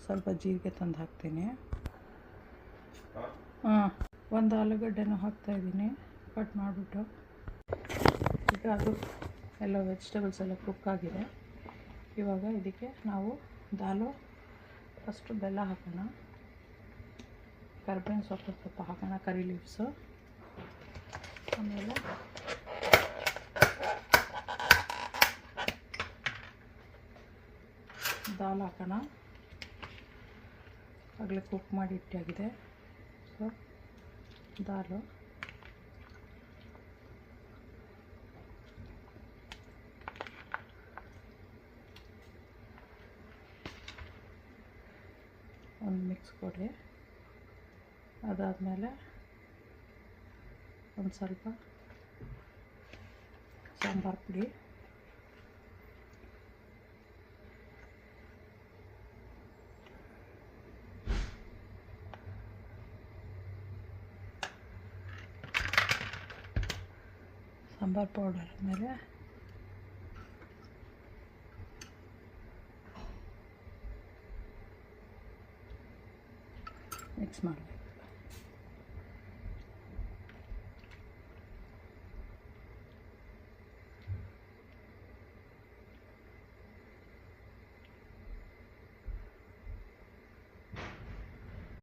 ಸ್ವಲ್ಪ ಜೀರಿಗೆ ತಂದು ಹಾಕ್ತೀನಿ. ಒಂದು ಆಲೂಗಡ್ಡೆನೂ ಹಾಕ್ತಾಯಿದ್ದೀನಿ ಕಟ್ ಮಾಡಿಬಿಟ್ಟು. ಈಗ ಅದು ಎಲ್ಲ ವೆಜಿಟೇಬಲ್ಸ್ ಎಲ್ಲ ಕುಕ್ ಆಗಿದೆ. ಇವಾಗ ಇದಕ್ಕೆ ನಾವು ದಾಲು ಫಸ್ಟು ಬೆಲ್ಲ ಹಾಕೋಣ, ಕರಿಬೇವಿನ ಸೊಪ್ಪು ಸ್ವಲ್ಪ ಹಾಕೋಣ, ಕರಿ ಲೀವ್ಸು, ಆಮೇಲೆ ದಾಲ್ ಹಾಕೋಣ. ಆಗಲೇ ಕುಕ್ ಮಾಡಿ ಇಟ್ಟಾಗಿದೆ. ಸೊ ದಾಲು ಒಂದು ಮಿಕ್ಸ್ ಕೊಡಿ. ಅದಾದಮೇಲೆ ಒಂದು ಸ್ವಲ್ಪ ಸಾಂಬಾರು ಪುಡಿ, ಸಾಂಬಾರು ಪೌಡರ್ ಮೇಲೆ ಮಿಕ್ಸ್ ಮಾಡಬೇಕು.